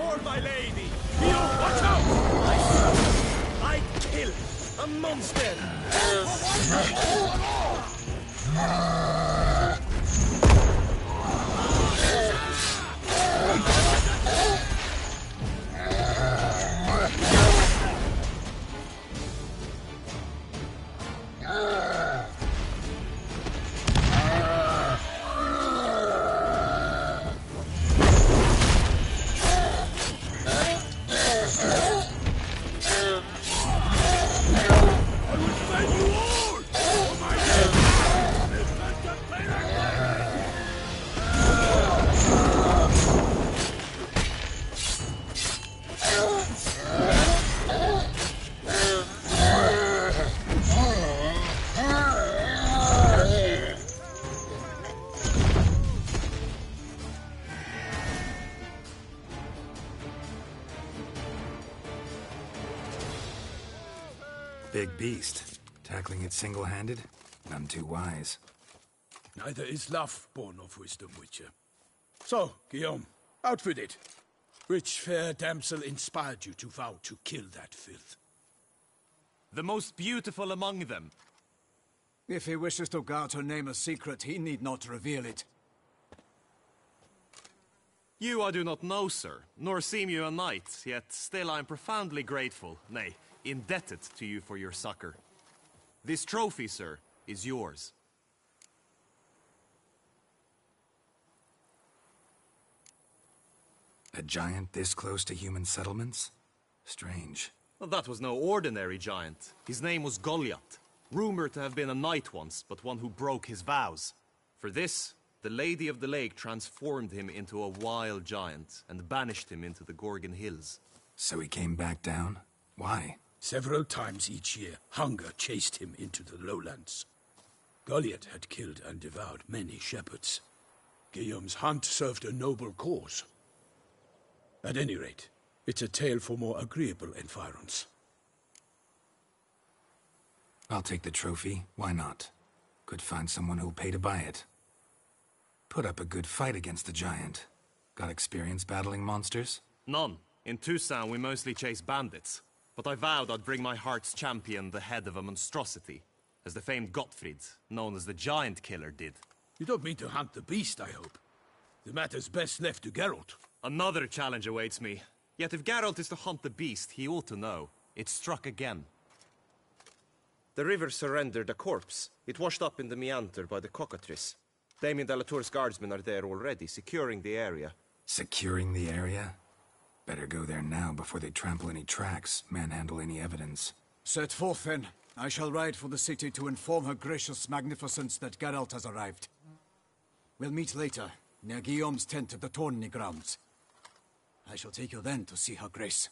for, my lady! You watch out! I kill a monster! Big beast. Tackling it single-handed? None too wise. Neither is love born of wisdom, Witcher. So, Guillaume, out with it. Which fair damsel inspired you to vow to kill that filth? The most beautiful among them. If he wishes to guard her name a secret, he need not reveal it. You I do not know, sir, nor seem you a knight, yet still I am profoundly grateful, nay, indebted to you for your succor. This trophy, sir, is yours. A giant this close to human settlements? Strange. Well, that was no ordinary giant. His name was Goliath, rumored to have been a knight once, but one who broke his vows. For this, the Lady of the Lake transformed him into a wild giant and banished him into the Gorgon Hills. So he came back down? Why? Several times each year, hunger chased him into the lowlands. Goliath had killed and devoured many shepherds. Guillaume's hunt served a noble cause. At any rate, it's a tale for more agreeable environs. I'll take the trophy. Why not? Could find someone who'll pay to buy it. Put up a good fight against the giant. Got experience battling monsters? None. In Toussaint, we mostly chase bandits. But I vowed I'd bring my heart's champion the head of a monstrosity, as the famed Gottfried, known as the Giant Killer, did. You don't mean to hunt the beast, I hope. The matter's best left to Geralt. Another challenge awaits me. Yet if Geralt is to hunt the beast, he ought to know. It struck again. The river surrendered a corpse. It washed up in the meander by the cockatrice. Damien de la Tour's guardsmen are there already, securing the area. Securing the area? Better go there now before they trample any tracks, manhandle any evidence. Set forth, then. I shall ride for the city to inform her gracious magnificence that Geralt has arrived. We'll meet later, near Guillaume's tent at the tourney grounds. I shall take you then to see her grace.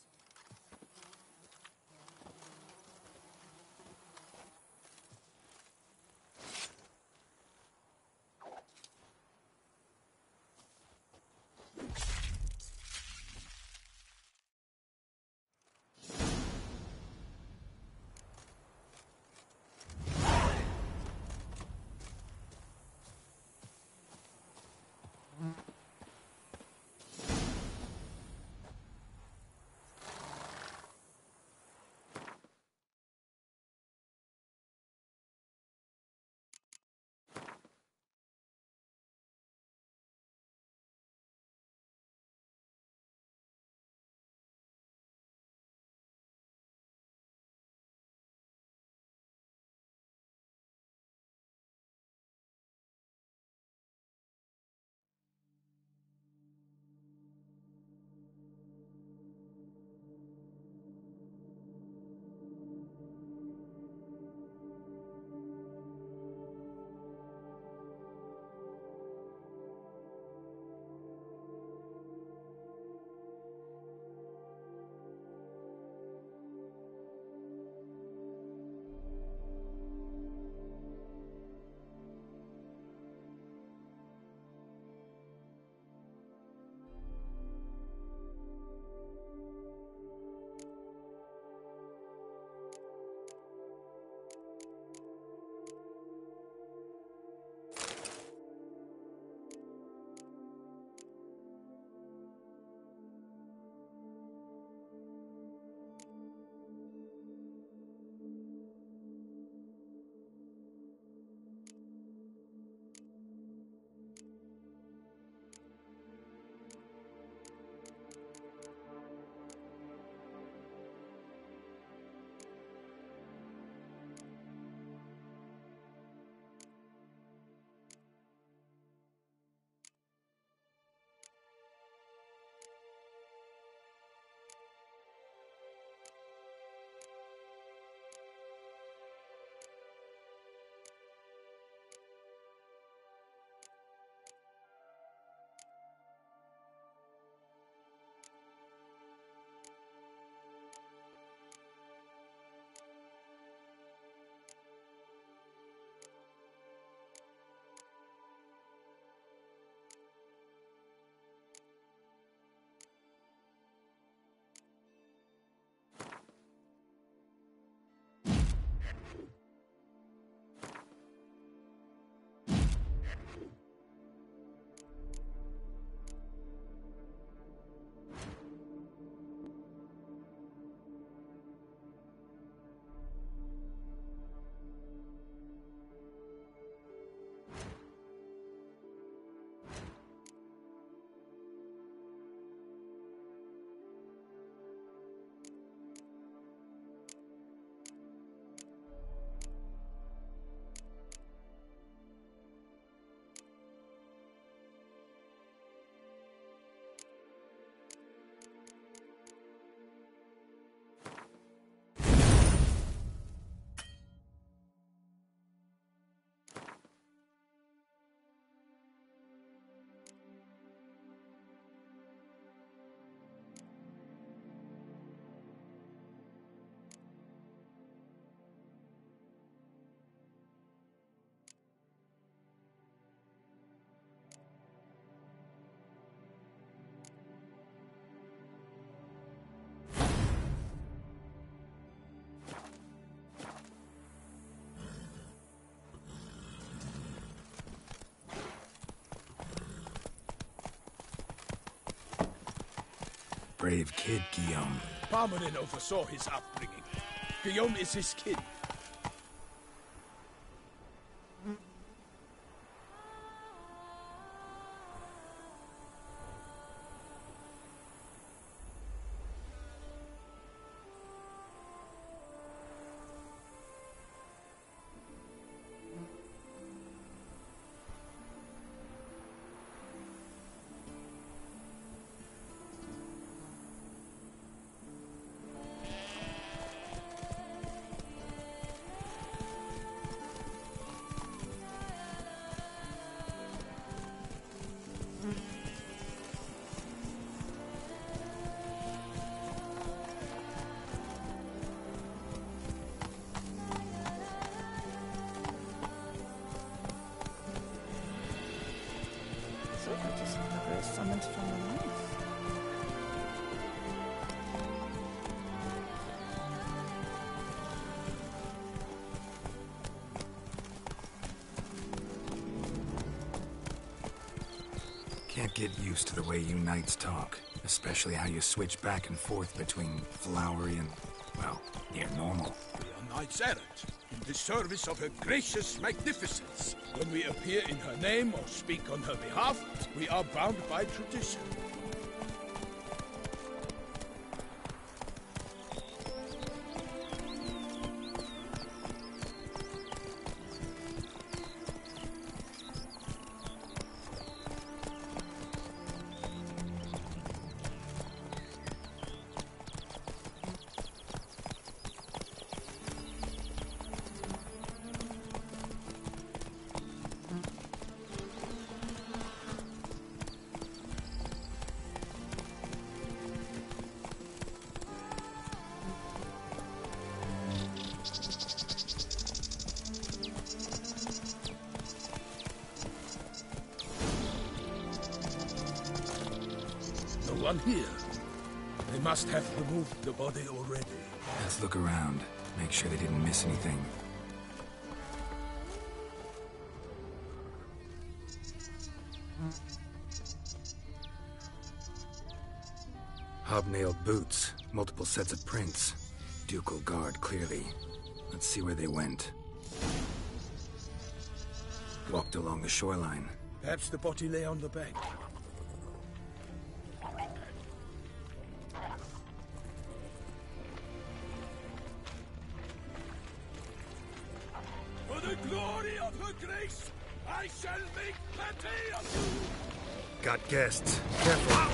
brave kid, Guillaume. Parmanin oversaw his upbringing. Guillaume is his kin. Summoned from the north. Can't get used to the way you knights talk, especially how you switch back and forth between flowery and, well, near normal. We are knights errant, in the service of her gracious magnificence. When we appear in her name or speak on her behalf, we are bound by tradition. One here. They must have removed the body already. Let's look around. Make sure they didn't miss anything. Hobnailed boots, multiple sets of prints. Ducal guard, clearly. Let's see where they went. Walked along the shoreline. Perhaps the body lay on the bank. For the glory of her grace, I shall make plenty of you! Got guests. Careful.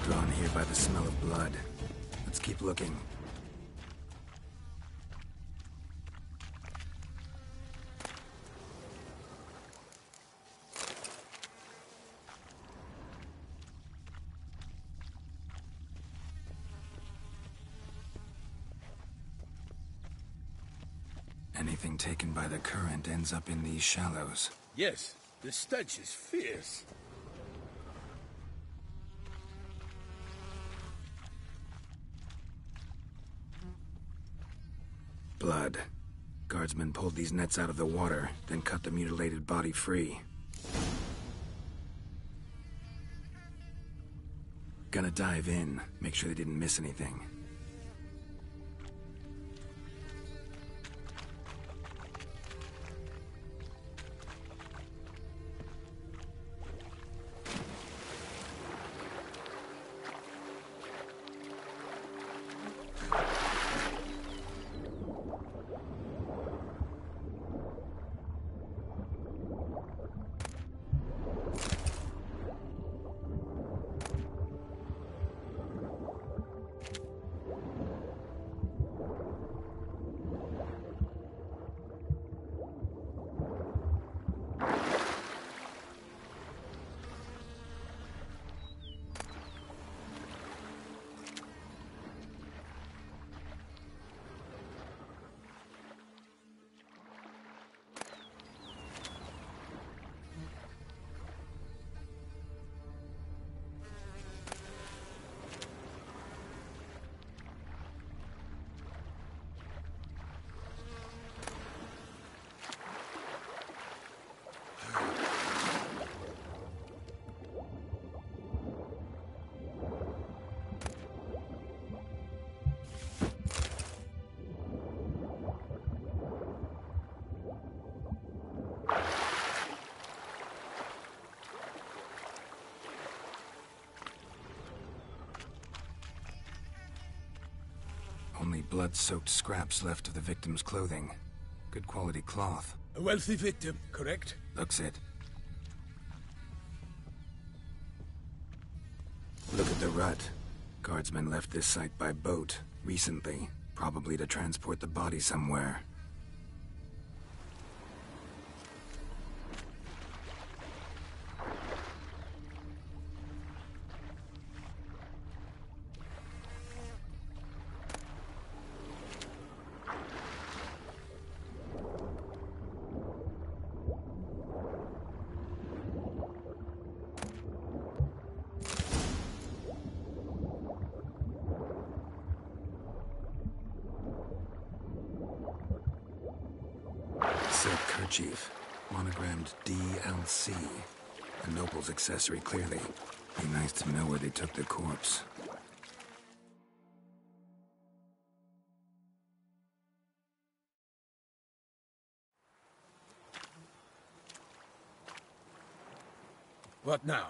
Drawn here by the smell of blood. Let's keep looking. Anything taken by the current ends up in these shallows. Yes, the stench is fierce. Blood. Guardsmen pulled these nets out of the water, then cut the mutilated body free. Gonna dive in, make sure they didn't miss anything. blood-soaked scraps left of the victim's clothing. Good quality cloth. A wealthy victim, correct? Looks it. Look at the rut. Guardsmen left this site by boat recently, probably to transport the body somewhere. Silk kerchief, monogrammed DLC. A noble's accessory, clearly. Be nice to know where they took the corpse. What now?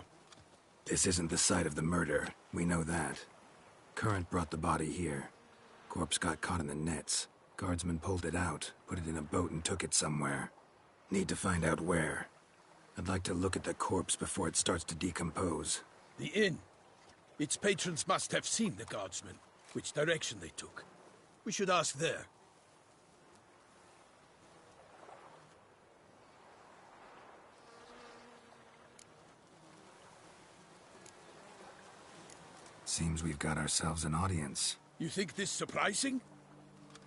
This isn't the site of the murder. We know that. Current brought the body here. Corpse got caught in the nets. Guardsmen pulled it out, put it in a boat and took it somewhere. Need to find out where. I'd like to look at the corpse before it starts to decompose. The inn. Its patrons must have seen the guardsmen, which direction they took. We should ask there. Seems we've got ourselves an audience. You think this surprising?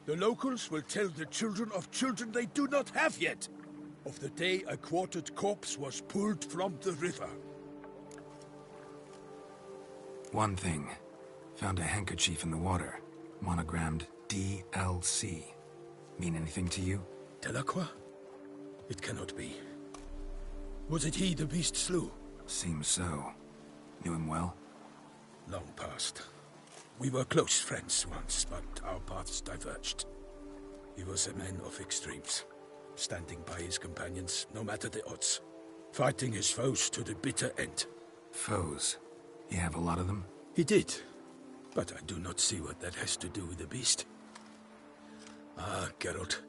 The locals will tell the children of children they do not have yet, of the day a quartered corpse was pulled from the river. One thing. Found a handkerchief in the water. Monogrammed DLC. Mean anything to you? Delacroix? It cannot be. Was it he the beast slew? Seems so. Knew him well? Long past. We were close friends once, but our paths diverged. He was a man of extremes, standing by his companions no matter the odds, fighting his foes to the bitter end. Foes? You have a lot of them? He did, but I do not see what that has to do with the beast. Ah, Geralt,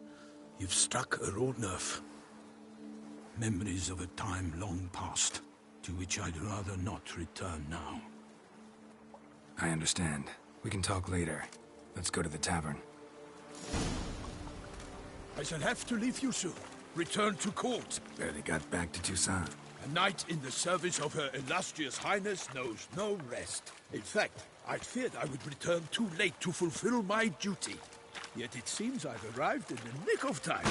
you've struck a raw nerve. Memories of a time long past, to which I'd rather not return now. I understand. We can talk later. Let's go to the tavern. I shall have to leave you soon. Return to court. Barely got back to Toussaint. A knight in the service of Her Illustrious Highness knows no rest. In fact, I feared I would return too late to fulfill my duty. Yet it seems I've arrived in the nick of time.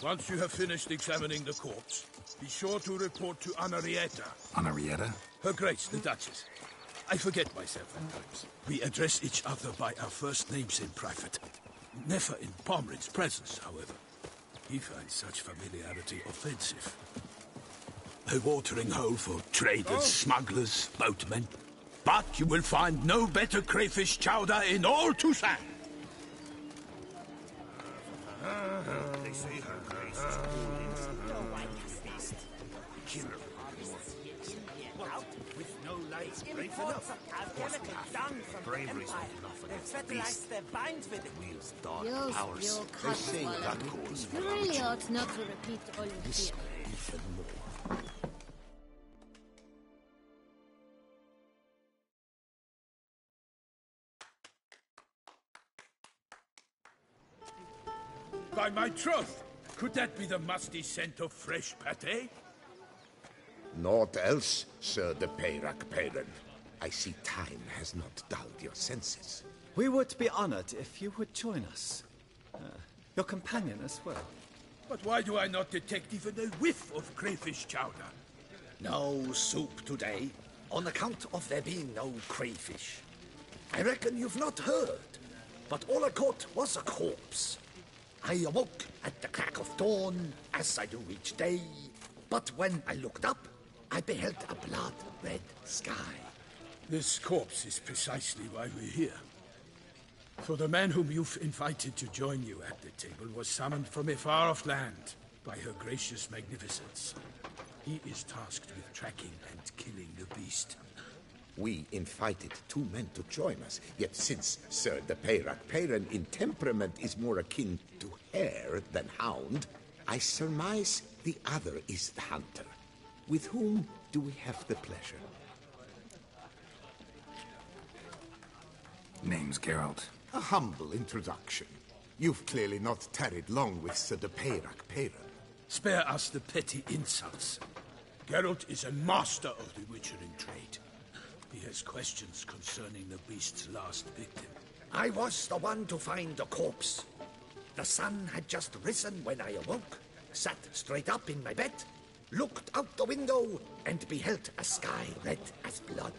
Once you have finished examining the corpse, be sure to report to Anarietta. Anarietta? Her Grace, the Duchess. I forget myself at times. We address each other by our first names in private. Never in Pomrin's presence, however. He finds such familiarity offensive. A watering hole for traders, smugglers, boatmen. But you will find no better crayfish chowder in all Toussaint. They say Her Grace is with no lights brave enough. Bravery's not enough for this beast. Wields dark powers. They say that calls for You really ought not to repeat all you hear. even more. By my troth, could that be the musty scent of fresh pâté? Naught else, Sir de Peyrac Peyran. I see time has not dulled your senses. We would be honored if you would join us. Your companion as well. But why do I not detect even a whiff of crayfish chowder? No soup today, on account of there being no crayfish. I reckon you've not heard, but all I caught was a corpse. I awoke at the crack of dawn, as I do each day, but when I looked up, I beheld a blood-red sky. This corpse is precisely why we're here. So the man whom you've invited to join you at the table was summoned from a far-off land by her gracious magnificence. He is tasked with tracking and killing the beast. We invited 2 men to join us, yet since Sir de Peyrac in temperament is more akin to hare than hound, I surmise the other is the hunter. With whom do we have the pleasure? Name's Geralt. A humble introduction. You've clearly not tarried long with Sir de Peyrac. Spare us the petty insults. Geralt is a master of the witchering trade. He has questions concerning the beast's last victim. I was the one to find the corpse. The sun had just risen when I awoke, sat straight up in my bed, looked out the window, and beheld a sky red as blood.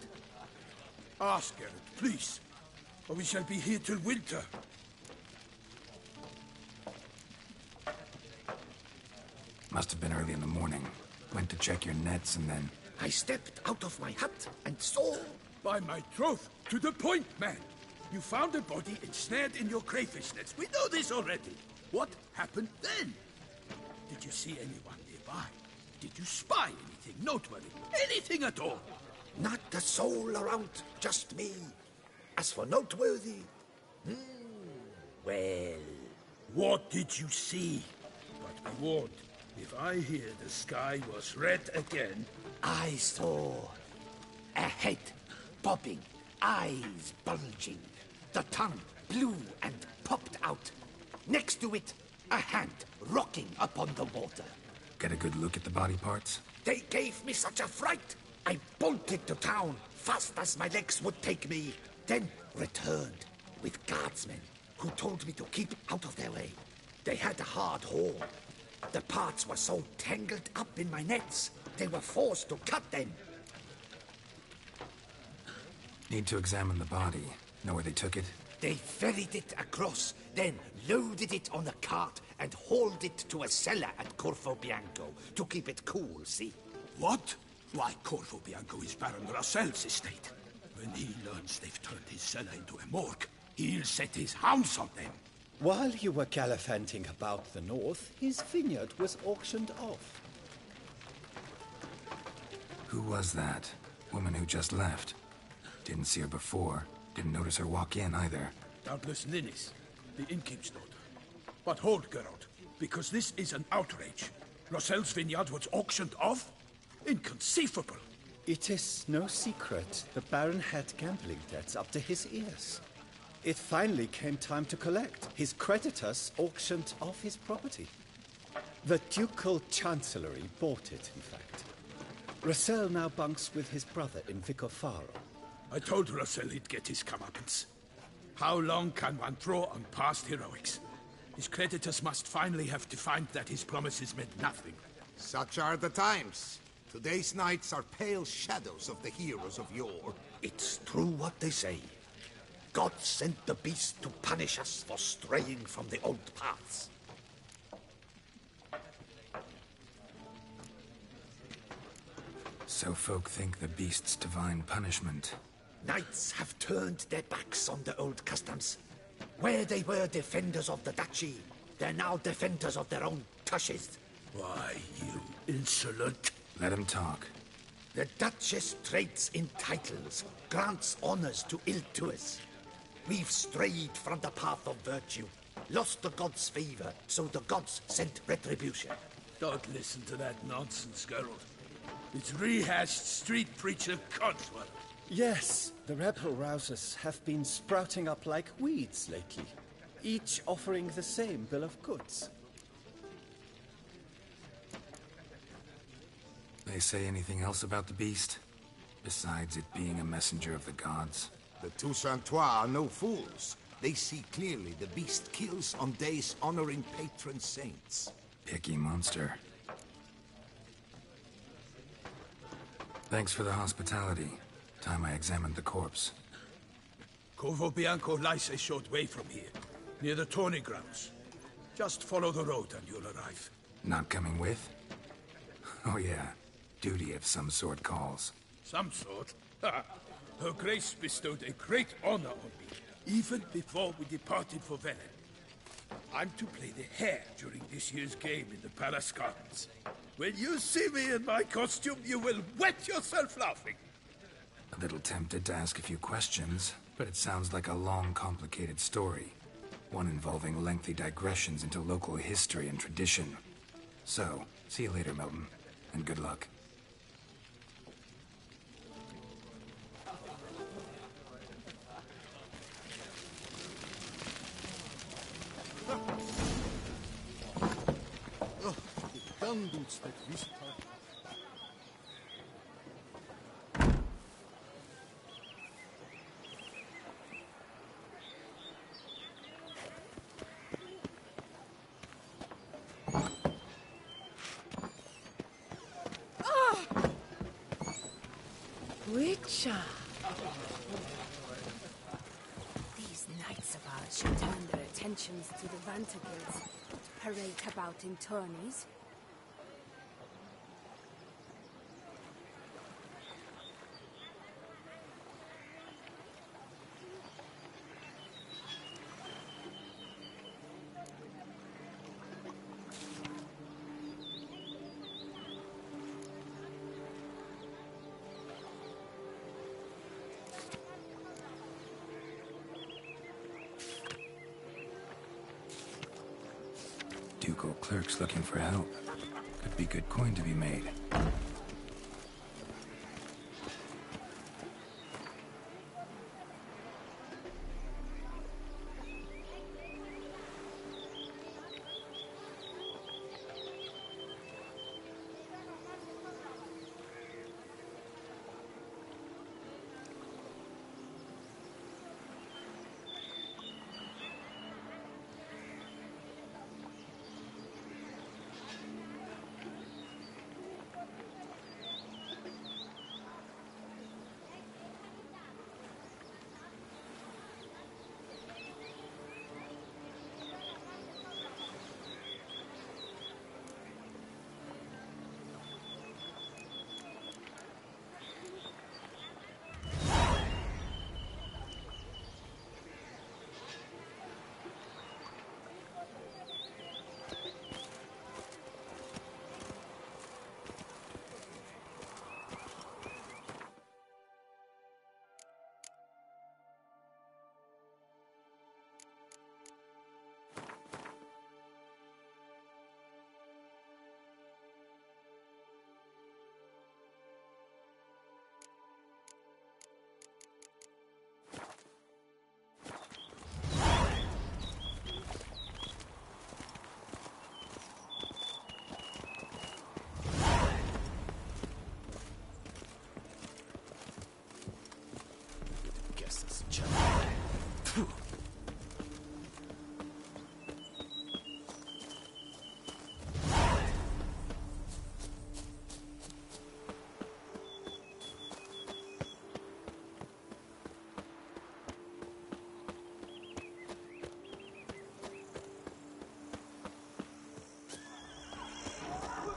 Ask Geralt, please, or we shall be here till winter. Must have been early in the morning. Went to check your nets and then... I stepped out of my hut and saw... By my troth, to the point, man. You found a body ensnared in your crayfish nets. We know this already. What happened then? Did you see anyone nearby? Did you spy anything noteworthy? Anything at all? Not a soul around, just me. As for noteworthy... well... What did you see? But be warned, if I hear the sky was red again... I saw a head popping, eyes bulging, the tongue blue and popped out. Next to it, a hand rocking upon the water. Get a good look at the body parts? They gave me such a fright. I bolted to town fast as my legs would take me, then returned with guardsmen who told me to keep out of their way. They had a hard haul. The parts were so tangled up in my nets, they were forced to cut them. Need to examine the body. Know where they took it? They ferried it across, then loaded it on a cart and hauled it to a cellar at Corvo Bianco to keep it cool, see? What? Why, Corvo Bianco is Baron Russell's estate. When he learns they've turned his cellar into a morgue, he'll set his hounds on them. While you were gallivanting about the north, his vineyard was auctioned off. Who was that? Woman who just left. Didn't see her before. Didn't notice her walk in either. Doubtless Ninnis, the innkeep's daughter. But hold, Geralt, because this is an outrage. Russell's vineyard was auctioned off? Inconceivable. It is no secret the Baron had gambling debts up to his ears. It finally came time to collect. His creditors auctioned off his property. The Ducal Chancellery bought it, in fact. Russell now bunks with his brother in Vicofaro. I told Russell he'd get his comeuppance. How long can one draw on past heroics? His creditors must finally have to find that his promises meant nothing. Such are the times. Today's knights are pale shadows of the heroes of yore. It's true what they say. God sent the beast to punish us for straying from the old paths. So folk think the beast's divine punishment. Knights have turned their backs on the old customs. Where they were defenders of the duchy, they're now defenders of their own tushes. Why, you insolent... Let him talk. The Duchess trades in titles, grants honors to ill-doers. We've strayed from the path of virtue, lost the gods' favor, so the gods sent retribution. Don't listen to that nonsense, Geralt. It's rehashed street preacher Codswell. Yes, the rebel rousers have been sprouting up like weeds lately, each offering the same bill of goods. They say anything else about the beast? Besides it being a messenger of the gods? The Toussaintois are no fools. They see clearly the beast kills on days honoring patron saints. Picky monster. Thanks for the hospitality. Time I examined the corpse. Corvo Bianco lies a short way from here, near the tourney grounds. Just follow the road and you'll arrive. Not coming with? Oh yeah, duty of some sort calls. Some sort? Her Grace bestowed a great honor on me. even before we departed for Velen. I'm to play the hare during this year's game in the Palace Gardens. When you see me in my costume, you will wet yourself laughing. A little tempted to ask a few questions, but it sounds like a long, complicated story. One involving lengthy digressions into local history and tradition. So, see you later, Milton, and good luck. Witcher! These knights of ours should turn their attentions to the Vantergills, not parade about in tourneys. Ducal clerks looking for help. Could be good coin to be made.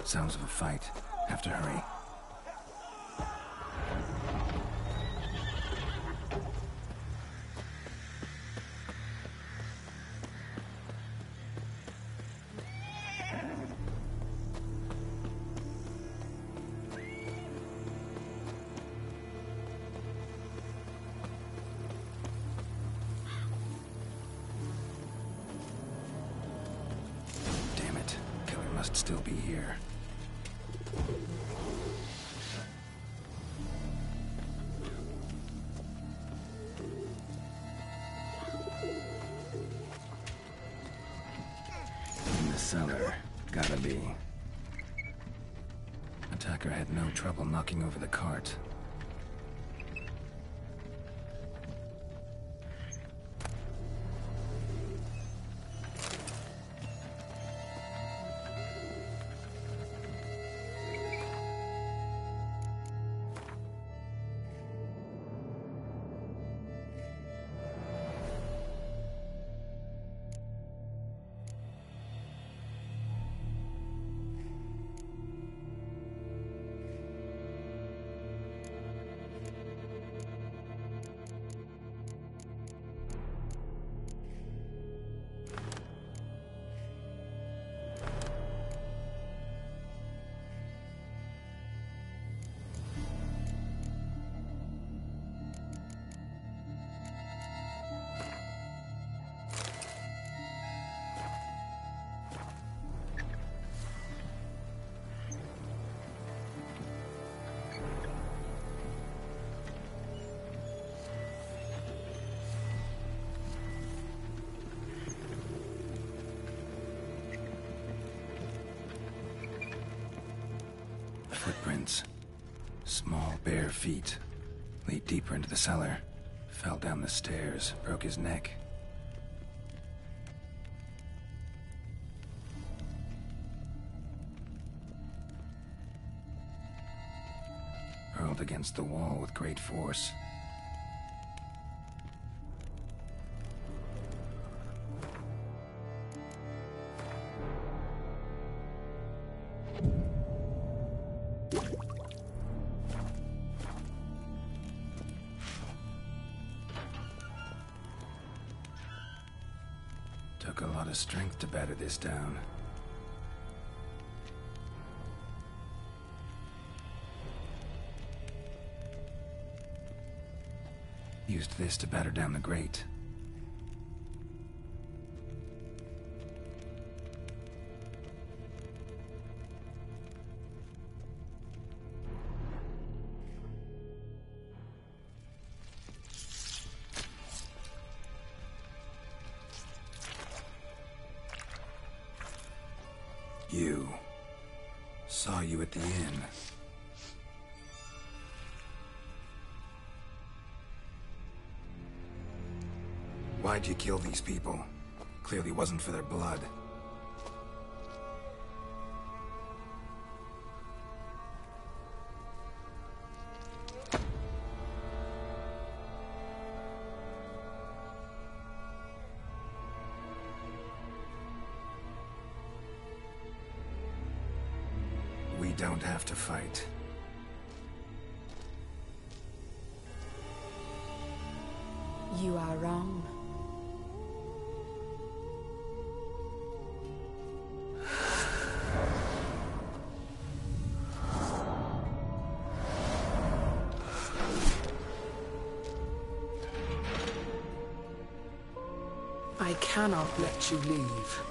Sounds of a fight. Have to hurry. Damn it. Killer must still be here. In the cellar. Gotta be. Attacker had no trouble knocking over the cart. footprints. Small, bare feet. Lead deeper into the cellar. Fell down the stairs, broke his neck. Hurled against the wall with great force. Took a lot of strength to batter this down. Used this to batter down the grate. You. Saw you at the inn. Why'd you kill these people? Clearly wasn't for their blood. We don't have to fight. You are wrong. I cannot let you leave.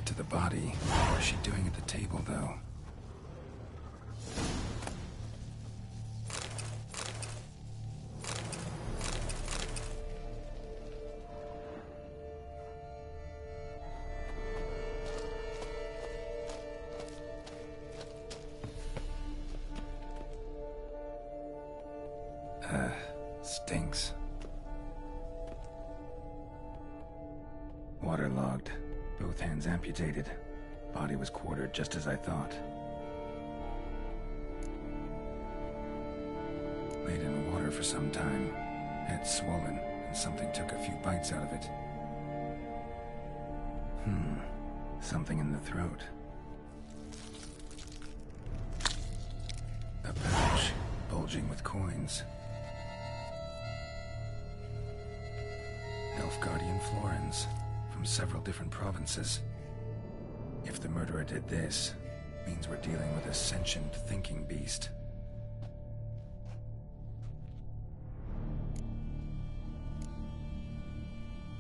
to the body. What is she doing at the table, though? Stinks. Waterlogged. Both hands amputated. Body was quartered just as I thought. Laid in water for some time. Head swollen, and something took a few bites out of it. Something in the throat. A pouch, bulging with coins. Guardian florins from several different provinces. If the murderer did this, means we're dealing with a sentient thinking beast.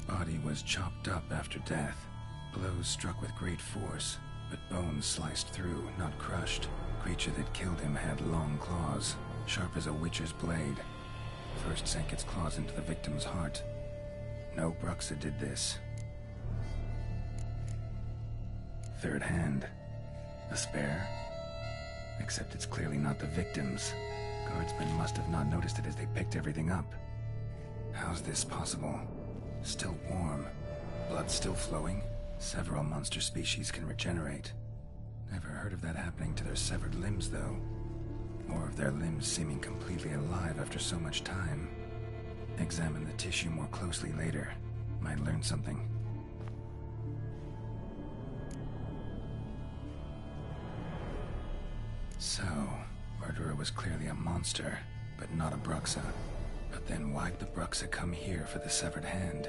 Body was chopped up after death. Blows struck with great force, but bones sliced through, not crushed. Creature that killed him had long claws, sharp as a witcher's blade. First sank its claws into the victim's heart. No Bruxa did this. Third hand. A spare? Except it's clearly not the victim's. Guardsmen must have not noticed it as they picked everything up. How's this possible? Still warm. Blood still flowing? Several monster species can regenerate. Never heard of that happening to their severed limbs, though. Or of their limbs seeming completely alive after so much time. Examine the tissue more closely later. Might learn something. So, murderer was clearly a monster, but not a Bruxa. But then why'd the Bruxa come here for the severed hand?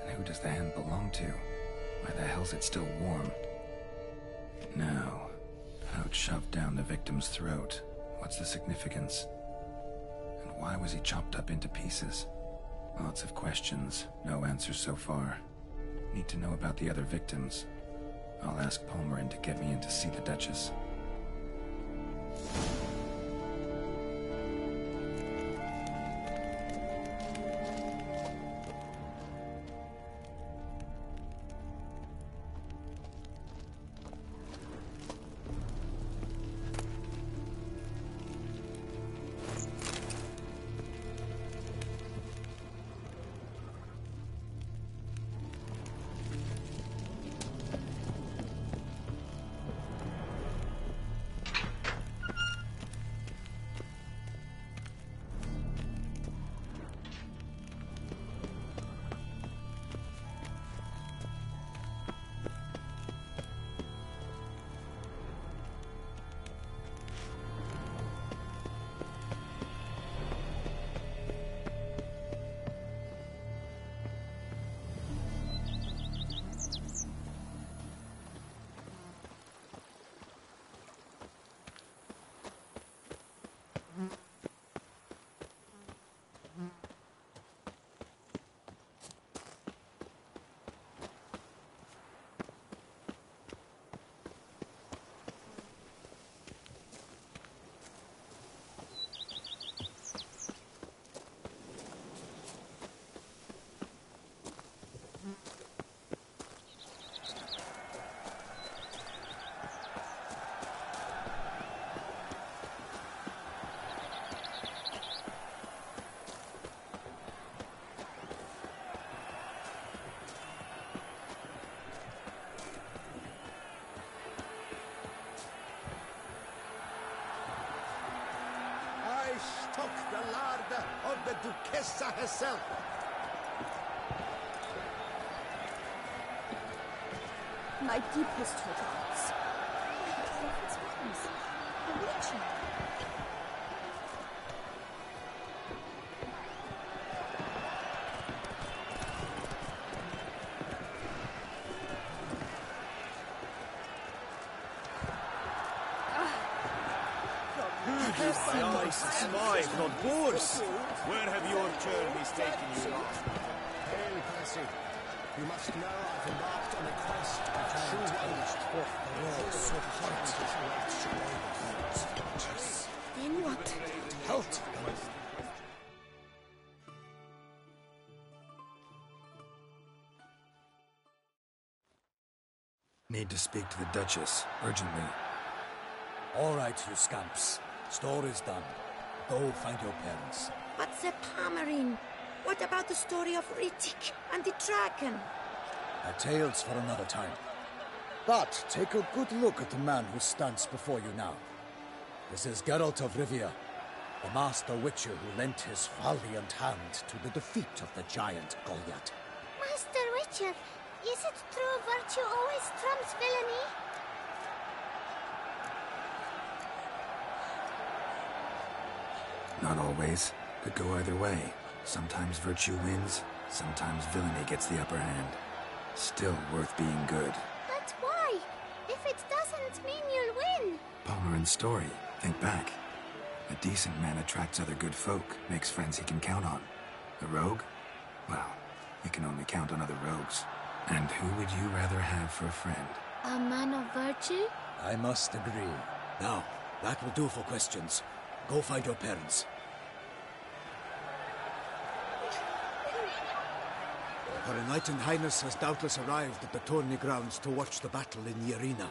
And who does the hand belong to? Why the hell's it still warm? Now, pouch shoved down the victim's throat. What's the significance? And why was he chopped up into pieces? Lots of questions, no answers so far. Need to know about the other victims. I'll ask Palmerin to get me in to see the Duchess. Took the larder of the Duchessa herself. My deepest regards. My husband's friends. A witcher. Spies, not boars! Where have your journeys taken you? Hail, Passy. You must know I've embarked on a quest to true host for so hot. Then what? Halt! Need to speak to the Duchess, urgently. All right, you scamps. Story's done. Go find your parents. But the Palmerine. What about the story of Rittik and the dragon? A tale's for another time. But take a good look at the man who stands before you now. This is Geralt of Rivia, the master witcher who lent his valiant hand to the defeat of the giant Goliath. Master Witcher, is it true virtue always trumps villainy? Not always. Could go either way. Sometimes virtue wins, sometimes villainy gets the upper hand. Still worth being good. But why? If it doesn't mean you'll win. Palmerin's story. Think back. A decent man attracts other good folk, makes friends he can count on. A rogue? Well, you can only count on other rogues. And who would you rather have for a friend? A man of virtue? I must agree. Now, that will do for questions. Go find your parents. Her Enlightened Highness has doubtless arrived at the tourney grounds to watch the battle in the arena.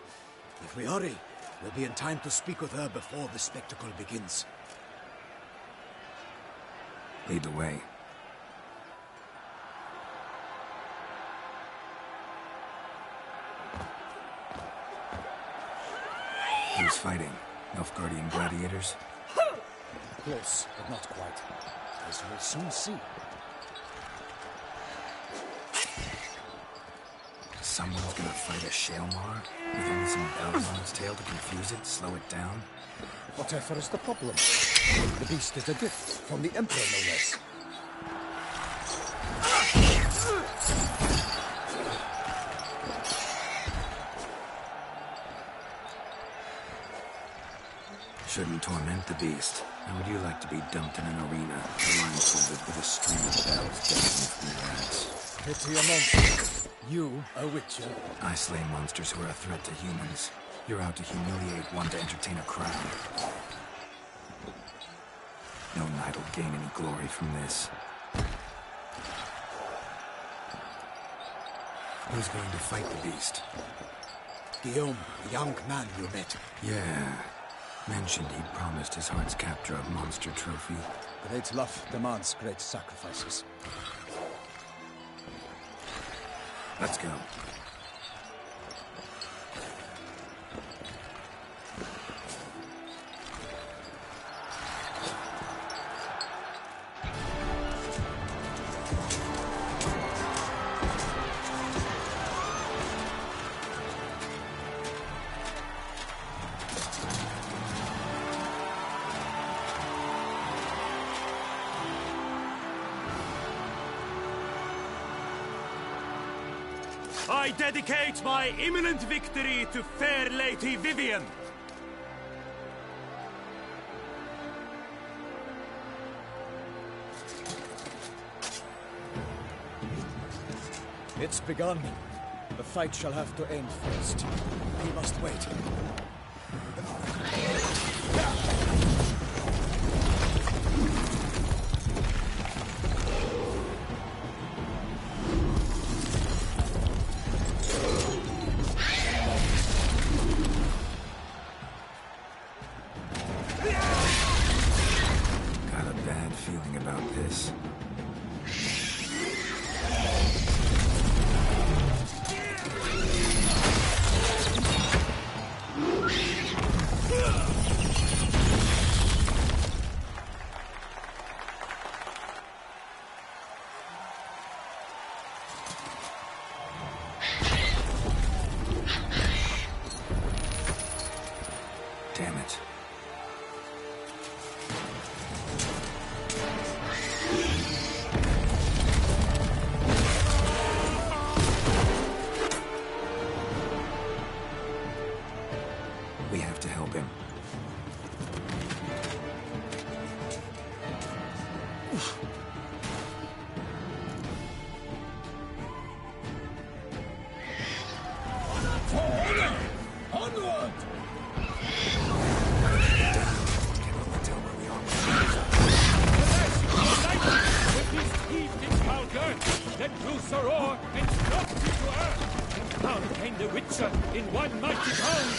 If we hurry, we'll be in time to speak with her before the spectacle begins. Lead the way. Who's fighting? Nilfgaardian gladiators? Close, but not quite. As we'll soon see. Someone's gonna fight a Shaelmar? With only some bells on its tail to confuse it, slow it down? Whatever is the problem? The beast is a gift from the Emperor, no less. Shouldn't torment the beast. How would you like to be dumped in an arena, blindfolded with a string of bells dangling from your ass? Pity a monster. You, a witcher. I slay monsters who are a threat to humans. You're out to humiliate one to entertain a crowd. No knight will gain any glory from this. Who's going to fight the beast? Guillaume, the young man you met. Yeah. Mentioned he'd promised his heart's captor a monster trophy. Great love demands great sacrifices. Let's go. I dedicate my imminent victory to fair Lady Vivian. It's begun. The fight shall have to end first. We must wait. Got a bad feeling about this. Damn it. We have to help him. Witcher in one mighty pound.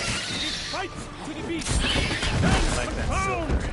Give fight to the beast. Dance like confound.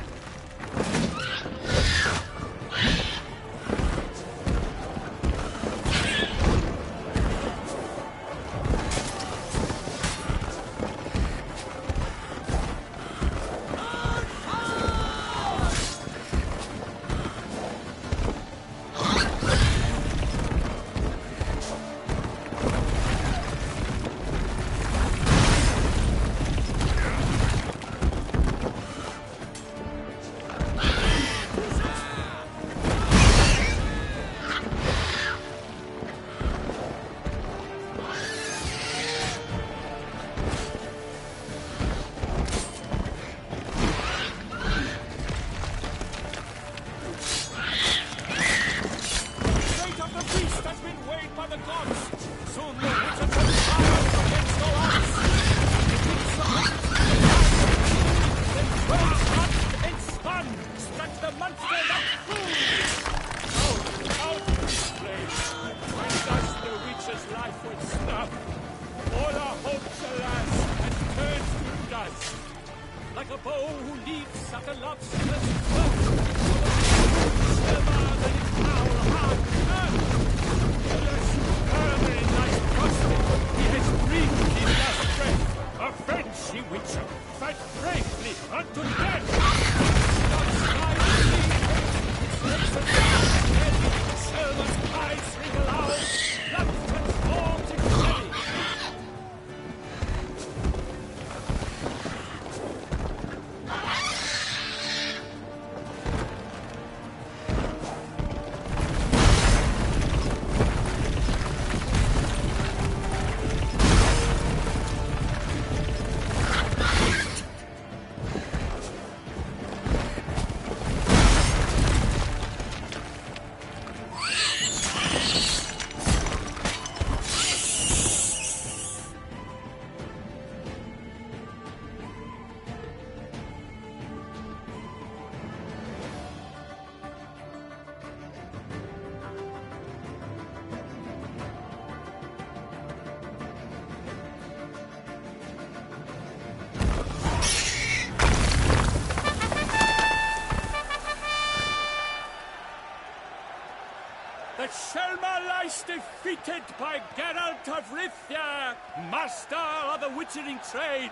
The Shelma lies defeated by Geralt of Rivia, master of the witchering trade.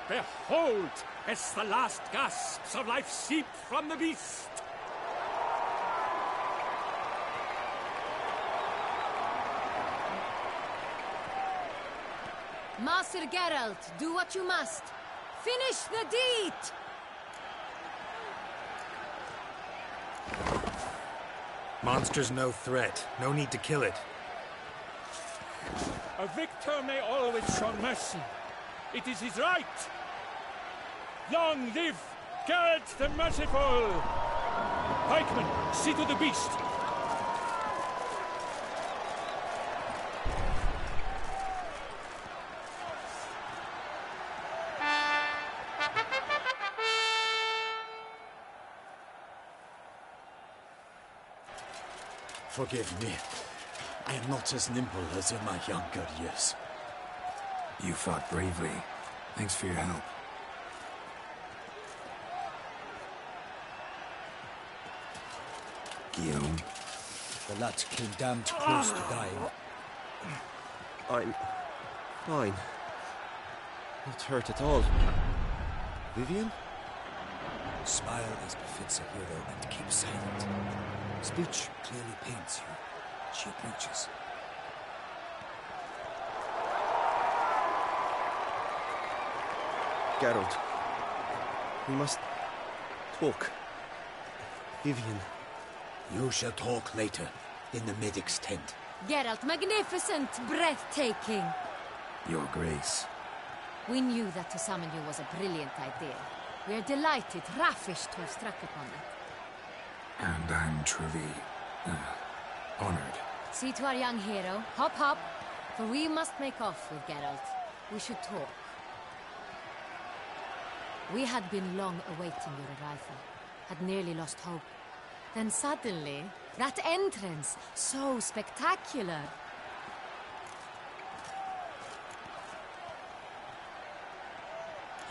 Behold, as the last gasps of life seep from the beast. Master Geralt, do what you must. Finish the deed! Monster's no threat. No need to kill it. A victor may always show mercy. It is his right. Long live Geralt the Merciful! Pikeman, see to the beast. Forgive me. I am not as nimble as in my younger years. You fought bravely. Thanks for your help. Guillaume. The lad came damned close to dying. I'm fine. Not hurt at all. Vivian? Smile as befits a hero and keep silent. Speech clearly paints you. She approaches. Geralt. We must talk. Vivian. You shall talk later, in the medic's tent. Geralt, magnificent, breathtaking. Your Grace. We knew that to summon you was a brilliant idea. We are delighted, ravished to have struck upon it. And I'm truly honored. See to our young hero. Hop, hop. For we must make off with Geralt. We should talk. We had been long awaiting your arrival. Had nearly lost hope. Then suddenly, that entrance, so spectacular.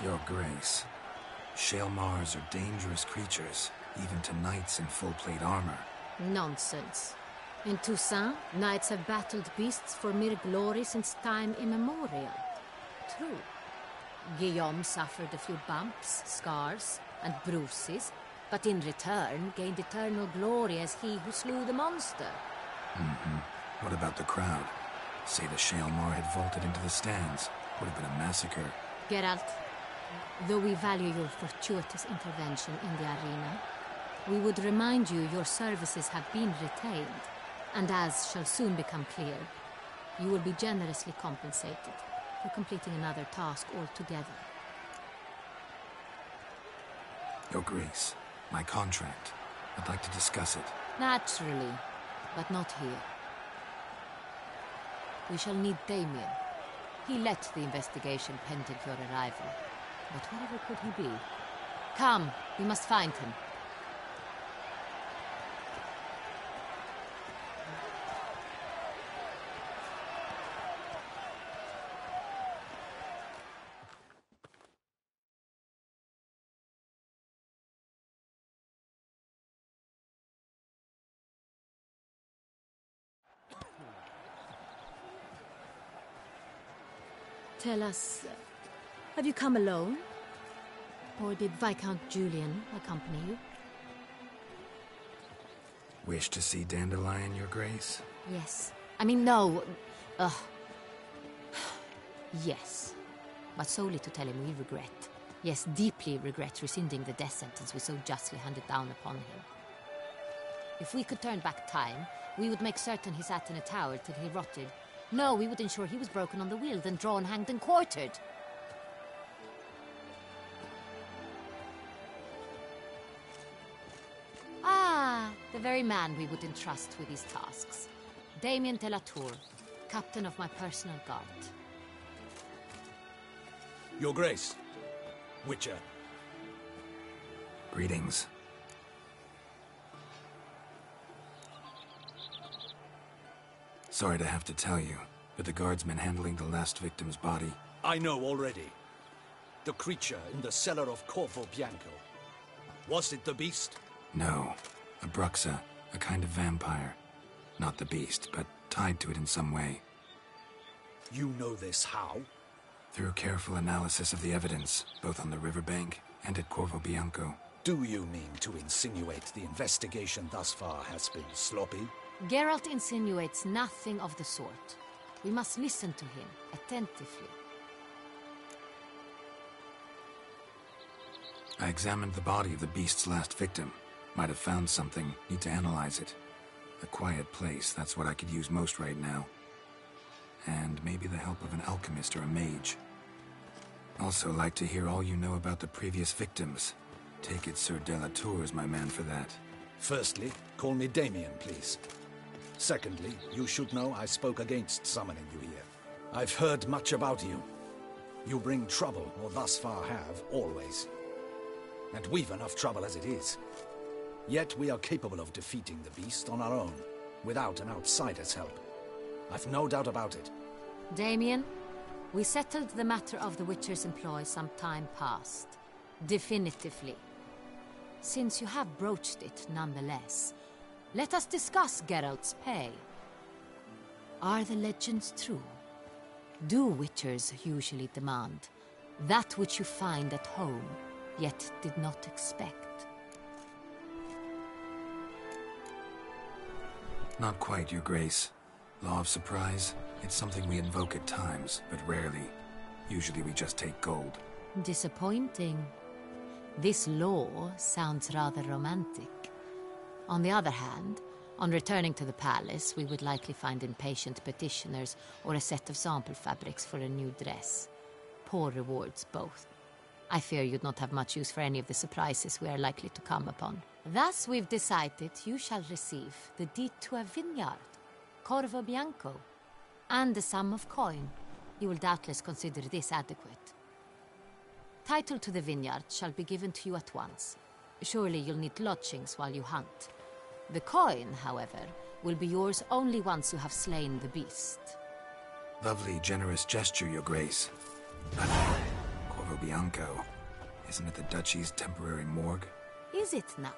Your Grace, shale mars are dangerous creatures, even to knights in full-plate armor. Nonsense. In Toussaint, knights have battled beasts for mere glory since time immemorial. True. Guillaume suffered a few bumps, scars, and bruises, but in return gained eternal glory as he who slew the monster. What about the crowd? Say the shale mar had vaulted into the stands. Would have been a massacre. Geralt, though we value your fortuitous intervention in the arena, we would remind you your services have been retained, and as shall soon become clear, you will be generously compensated for completing another task altogether. Your Grace, my contract. I'd like to discuss it. Naturally, but not here. We shall need Damien. He led the investigation pending your arrival. But whatever could he be? Come, we must find him. Tell us, have you come alone? Or did Viscount Julian accompany you? Wish to see Dandelion, Your Grace? Yes. I mean, no. Yes. But solely to tell him we regret. Yes, deeply regret rescinding the death sentence we so justly handed down upon him. If we could turn back time, we would make certain he sat in a tower till he rotted. No, we would ensure he was broken on the wheel, then drawn, hanged, and quartered. Ah, the very man we would entrust with these tasks. Damien de la Tour, captain of my personal guard. Your Grace, Witcher. Greetings. Sorry to have to tell you, but the guardsman handling the last victim's body... I know already. The creature in the cellar of Corvo Bianco. Was it the beast? No. A Bruxa, a kind of vampire. Not the beast, but tied to it in some way. You know this how? Through careful analysis of the evidence, both on the riverbank and at Corvo Bianco. Do you mean to insinuate the investigation thus far has been sloppy? Geralt insinuates nothing of the sort. We must listen to him attentively. I examined the body of the beast's last victim. Might have found something, need to analyze it. A quiet place, that's what I could use most right now. And maybe the help of an alchemist or a mage. Also like to hear all you know about the previous victims. Take it Sir de la Tour is my man for that. Firstly, call me Damien, please. Secondly, you should know I spoke against summoning you here. I've heard much about you. You bring trouble, or thus far have, always. And we've enough trouble as it is. Yet we are capable of defeating the beast on our own, without an outsider's help. I've no doubt about it. Damien, we settled the matter of the Witcher's employ some time past. Definitively. Since you have broached it nonetheless, let us discuss Geralt's pay. Are the legends true? Do Witchers usually demand that which you find at home, yet did not expect? Not quite, Your Grace. Law of surprise, it's something we invoke at times, but rarely. Usually we just take gold. Disappointing. This law sounds rather romantic. On the other hand, on returning to the palace, we would likely find impatient petitioners or a set of sample fabrics for a new dress. Poor rewards, both. I fear you'd not have much use for any of the surprises we are likely to come upon. Thus, we've decided you shall receive the deed to a vineyard, Corvo Bianco, and a sum of coin. You will doubtless consider this adequate. Title to the vineyard shall be given to you at once. Surely you'll need lodgings while you hunt. The coin, however, will be yours only once you have slain the beast. Lovely, generous gesture, Your Grace. But Corvo Bianco. Isn't it the Duchy's temporary morgue? Is it now?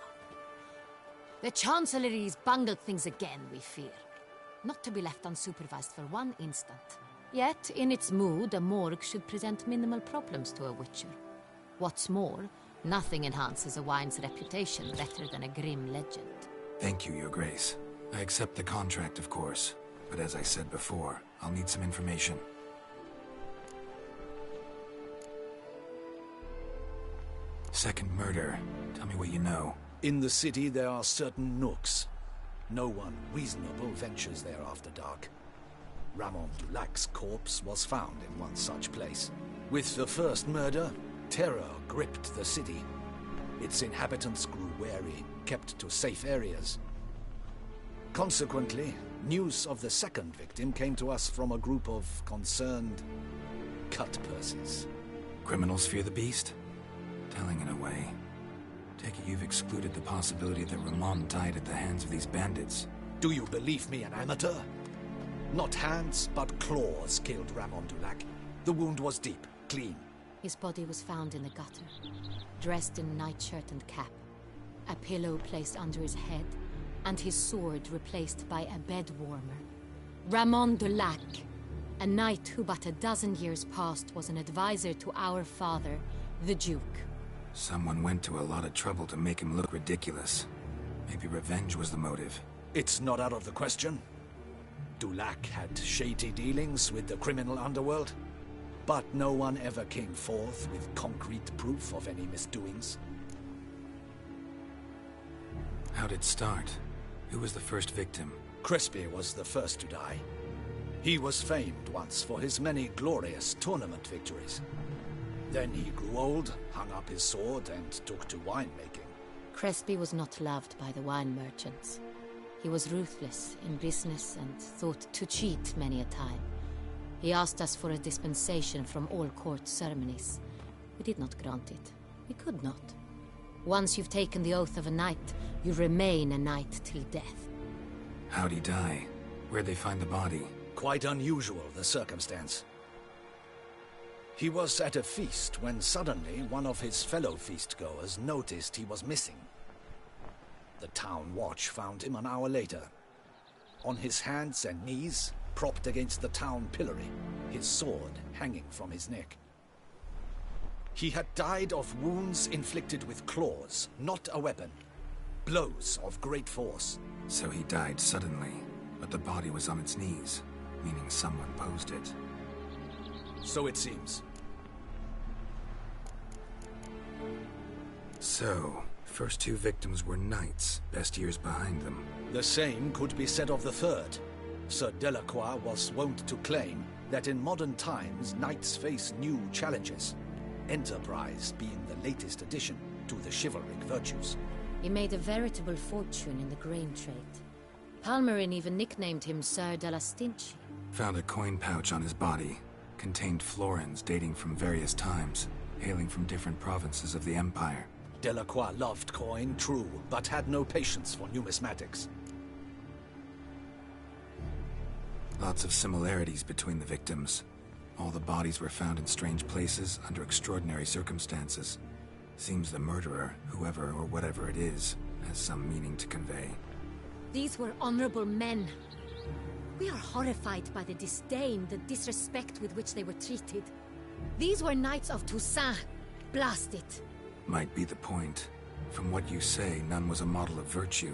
The Chancellery's bungled things again, we fear. Not to be left unsupervised for one instant. Yet, in its mood, a morgue should present minimal problems to a witcher. What's more, nothing enhances a wine's reputation better than a grim legend. Thank you, Your Grace. I accept the contract, of course. But as I said before, I'll need some information. Second murder. Tell me what you know. In the city, there are certain nooks. No one reasonable ventures there after dark. Ramon Dulac's corpse was found in one such place. With the first murder, terror gripped the city. Its inhabitants grew wary, kept to safe areas. Consequently, news of the second victim came to us from a group of concerned cut-purses. Criminals fear the beast? Telling in a way. Take it you've excluded the possibility that Ramon died at the hands of these bandits. Do you believe me an amateur? Not hands, but claws killed Ramon Dulac. The wound was deep, clean. His body was found in the gutter, dressed in nightshirt and cap, a pillow placed under his head, and his sword replaced by a bed warmer. Ramon Dulac, a knight who but a dozen years past was an advisor to our father, the Duke. Someone went to a lot of trouble to make him look ridiculous. Maybe revenge was the motive. It's not out of the question. Dulac had shady dealings with the criminal underworld, but no one ever came forth with concrete proof of any misdoings. How'd it start? Who was the first victim? Crespi was the first to die. He was famed once for his many glorious tournament victories. Then he grew old, hung up his sword, and took to winemaking. Crespi was not loved by the wine merchants. He was ruthless in business and thought to cheat many a time. He asked us for a dispensation from all court ceremonies. We did not grant it. We could not. Once you've taken the oath of a knight, you remain a knight till death. How'd he die? Where'd they find the body? Quite unusual, the circumstance. He was at a feast when suddenly one of his fellow feastgoers noticed he was missing. The town watch found him an hour later. On his hands and knees, propped against the town pillory, his sword hanging from his neck. He had died of wounds inflicted with claws, not a weapon. Blows of great force. So he died suddenly, but the body was on its knees, meaning someone posed it. So it seems. So, first two victims were knights, best years behind them. The same could be said of the third. Sir Delacroix was wont to claim that in modern times knights face new challenges, enterprise being the latest addition to the chivalric virtues. He made a veritable fortune in the grain trade. Palmerin even nicknamed him Sir de la Stinchi. Found a coin pouch on his body. Contained florins dating from various times, hailing from different provinces of the Empire. Delacroix loved coin, true, but had no patience for numismatics. Lots of similarities between the victims. All the bodies were found in strange places under extraordinary circumstances. Seems the murderer, whoever or whatever it is, has some meaning to convey. These were honorable men. We are horrified by the disdain, the disrespect with which they were treated. These were knights of Toussaint. Blast it. Might be the point. From what you say, none was a model of virtue.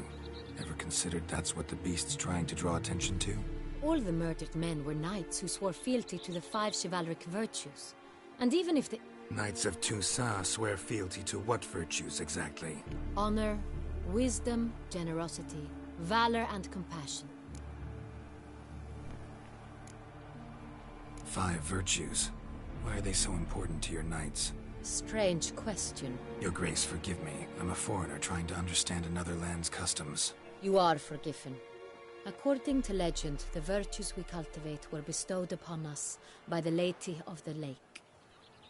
Ever considered that's what the beast's trying to draw attention to? All the murdered men were knights who swore fealty to the 5 chivalric virtues. And even if the... Knights of Toussaint swear fealty to what virtues exactly? Honor, wisdom, generosity, valor, and compassion. 5 virtues. Why are they so important to your knights? Strange question. Your Grace, forgive me. I'm a foreigner trying to understand another land's customs. You are forgiven. According to legend, the virtues we cultivate were bestowed upon us by the Lady of the Lake.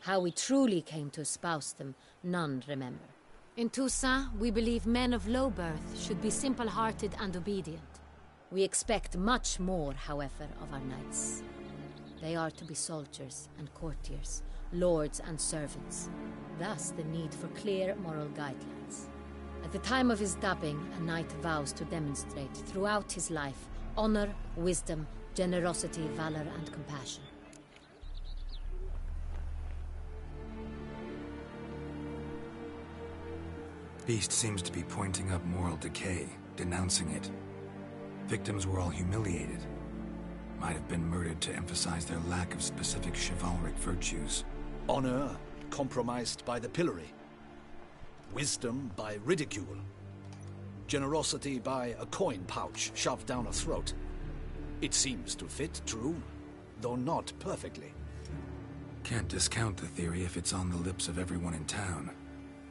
How we truly came to espouse them, none remember. In Toussaint, we believe men of low birth should be simple-hearted and obedient. We expect much more, however, of our knights. They are to be soldiers and courtiers, lords and servants. Thus the need for clear moral guidelines. At the time of his dubbing, a knight vows to demonstrate throughout his life honor, wisdom, generosity, valor, and compassion. Beast seems to be pointing up moral decay, denouncing it. Victims were all humiliated. Might have been murdered to emphasize their lack of specific chivalric virtues. Honor compromised by the pillory. Wisdom by ridicule. Generosity by a coin pouch shoved down a throat. It seems to fit, true, though not perfectly. Can't discount the theory if it's on the lips of everyone in town.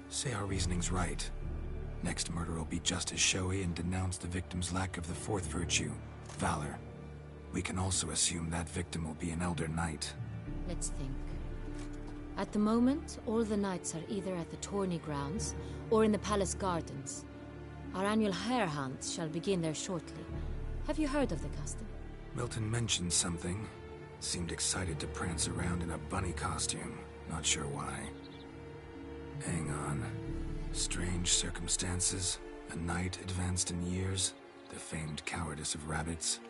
Say our reasoning's right. Next murder will be just as showy and denounce the victim's lack of the fourth virtue, valor. We can also assume that victim will be an elder knight. Let's think. At the moment, all the knights are either at the tourney grounds or in the palace gardens. Our annual hare hunt shall begin there shortly. Have you heard of the custom? Milton mentioned something. Seemed excited to prance around in a bunny costume. Not sure why. Hang on. Strange circumstances. A knight advanced in years. The famed cowardice of rabbits.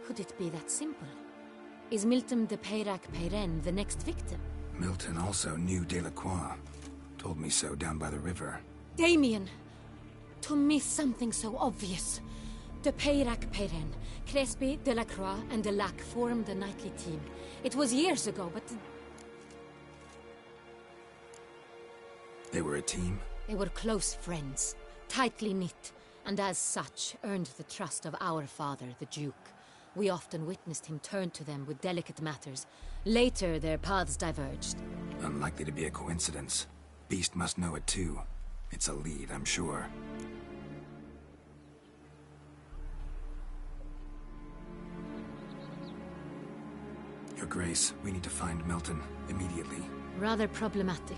Could it be that simple? Is Milton de Peyrac-Peyren the next victim? Milton also knew Delacroix. Told me so down by the river. Damien! To miss something so obvious. De Peyrac-Peyren, Crespi, Delacroix, and Delac formed a knightly team. It was years ago, but... They were a team? They were close friends, tightly knit, and as such earned the trust of our father, the Duke. We often witnessed him turn to them with delicate matters. Later, their paths diverged. Unlikely to be a coincidence. Beast must know it too. It's a lead, I'm sure. Your Grace, we need to find Milton immediately. Rather problematic.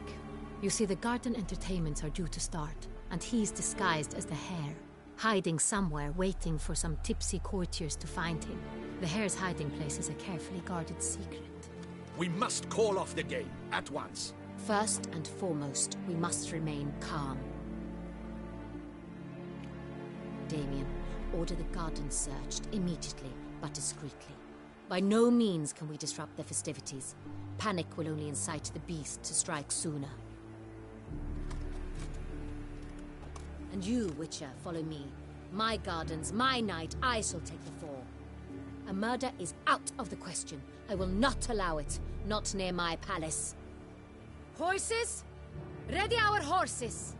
You see, the garden entertainments are due to start, and he's disguised as the hare, hiding somewhere, waiting for some tipsy courtiers to find him. The hare's hiding place is a carefully guarded secret. We must call off the game, at once. First and foremost, we must remain calm. Damien, order the garden searched immediately, but discreetly. By no means can we disrupt the festivities. Panic will only incite the beast to strike sooner. And you, Witcher, follow me. My gardens, my night, I shall take the fall. A murder is out of the question. I will not allow it. Not near my palace. Horses? Ready our horses!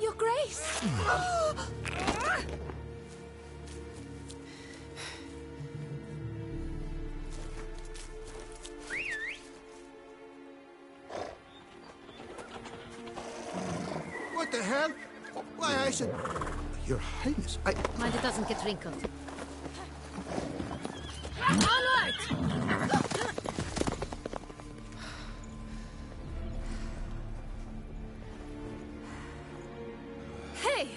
Your Grace! What the hell? Why, I said... Your Highness, Mind it doesn't get wrinkled. Onward! Hey!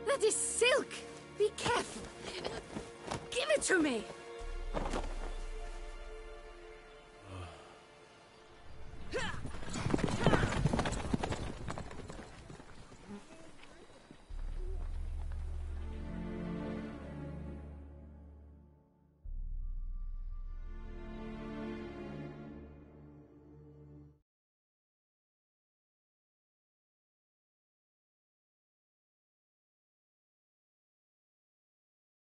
That is silk! Be careful! Give it to me!